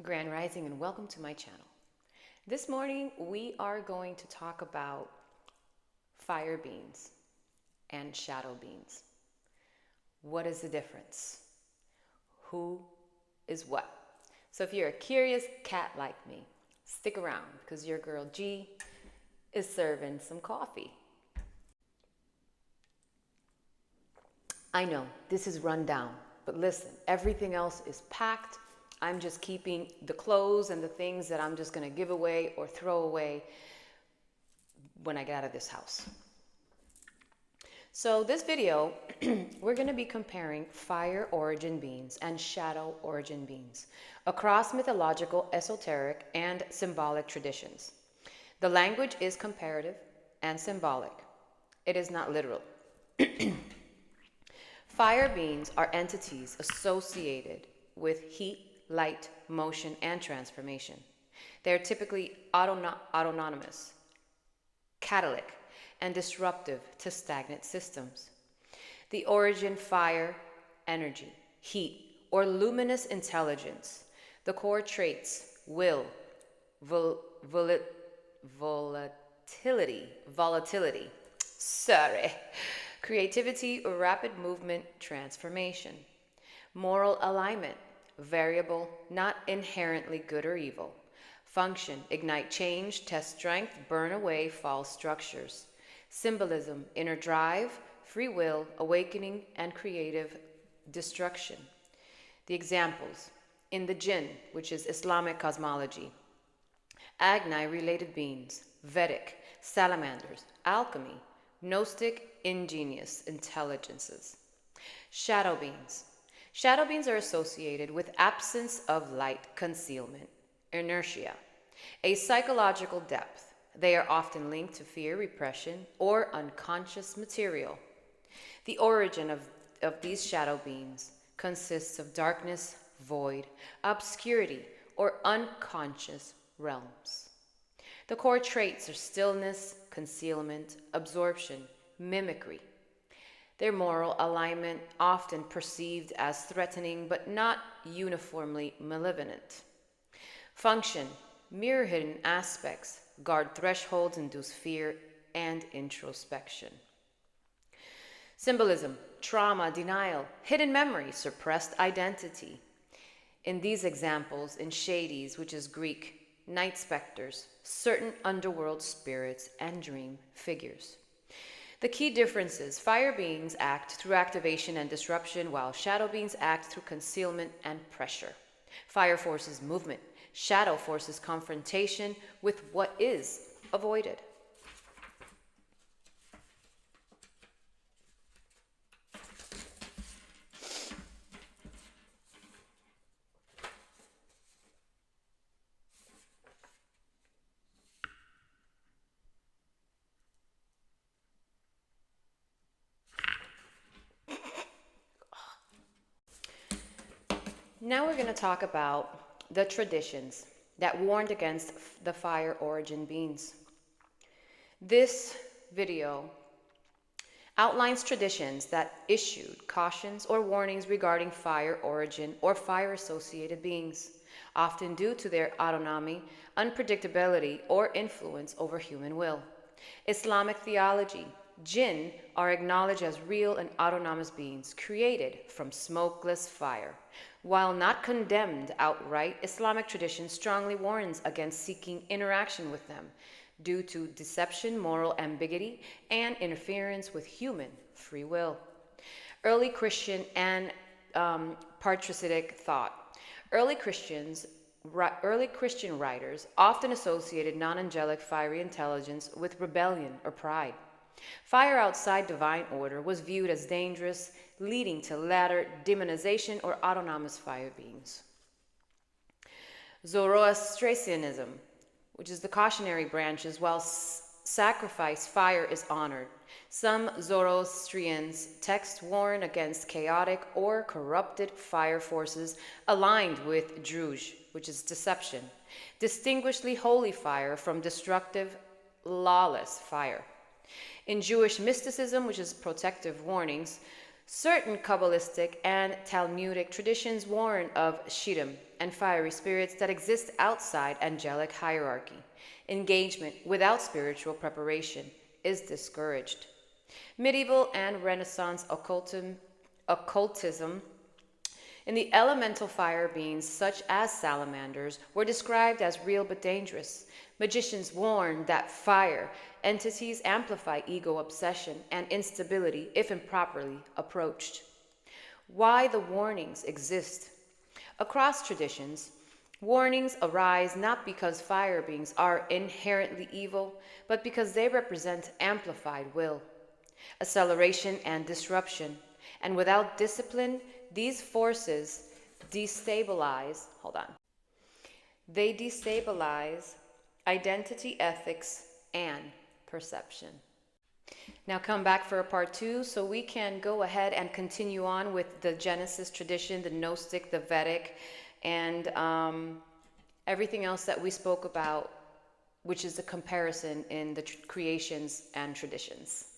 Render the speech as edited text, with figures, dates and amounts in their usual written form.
Grand Rising and welcome to my channel. This morning we are going to talk about fire beings and shadow beings. What is the difference? Who is what? So if you're a curious cat like me, stick around because your girl G is serving some coffee. I know this is run down, but listen, everything else is packed. I'm just keeping the clothes and the things that I'm just going to give away or throw away when I get out of this house. So this video, we're going to be comparing fire origin beings and shadow origin beings across mythological, esoteric, and symbolic traditions. The language is comparative and symbolic. It is not literal. Fire beings are entities associated with heat, light, motion, and transformation. They are typically autonomous, catalytic, and disruptive to stagnant systems. The origin fire, energy, heat, or luminous intelligence. The core traits will, volatility, creativity or rapid movement, transformation. Moral alignment, variable, not inherently good or evil. Function, ignite change, test strength, burn away false structures. Symbolism, inner drive, free will, awakening, and creative destruction. The examples, in the jinn, which is Islamic cosmology. Agni-related beings, Vedic, salamanders, alchemy, Gnostic, ingenious intelligences. Shadow beings. Shadow beings are associated with absence of light, concealment, inertia, a psychological depth. They are often linked to fear, repression, or unconscious material. The origin of these shadow beings consists of darkness, void, obscurity, or unconscious realms. The core traits are stillness, concealment, absorption, mimicry. Their moral alignment, often perceived as threatening but not uniformly malevolent. Function, mirror hidden aspects, guard thresholds, induce fear and introspection. Symbolism, trauma, denial, hidden memory, suppressed identity. In these examples, in Shades, which is Greek, night specters, certain underworld spirits, and dream figures. The key differences: fire beings act through activation and disruption, while shadow beings act through concealment and pressure. Fire forces movement. Shadow forces confrontation with what is avoided. Now we're going to talk about the traditions that warned against the fire origin beings. This video outlines traditions that issued cautions or warnings regarding fire origin or fire-associated beings, often due to their autonomy, unpredictability, or influence over human will. Islamic theology. Jinn are acknowledged as real and autonomous beings created from smokeless fire. While not condemned outright, Islamic tradition strongly warns against seeking interaction with them due to deception, moral ambiguity, and interference with human free will. Early Christian and patricitic thought. Early Christian writers often associated non-angelic fiery intelligence with rebellion or pride. Fire outside divine order was viewed as dangerous, leading to later demonization or autonomous fire beings. Zoroastrianism, which is the cautionary branches, while sacrifice fire is honored. Some Zoroastrians texts warn against chaotic or corrupted fire forces aligned with Druj, which is deception, distinguishing holy fire from destructive, lawless fire. In Jewish mysticism, which is protective warnings, Certain Kabbalistic and Talmudic traditions warn of Shittim and fiery spirits that exist outside angelic hierarchy. Engagement without spiritual preparation is discouraged. Medieval and Renaissance occultism in the elemental fire beings, such as salamanders, were described as real but dangerous. Magicians warned that fire entities amplify ego obsession and instability if improperly approached. Why the warnings exist? Across traditions, warnings arise not because fire beings are inherently evil, but because they represent amplified will, acceleration, and disruption. And without discipline, these forces destabilize, they destabilize identity, ethics, and perception. Now come back for a part 2 so we can go ahead and continue on with the Genesis tradition, the Gnostic, the Vedic, and everything else that we spoke about, which is the comparison in the creations and traditions.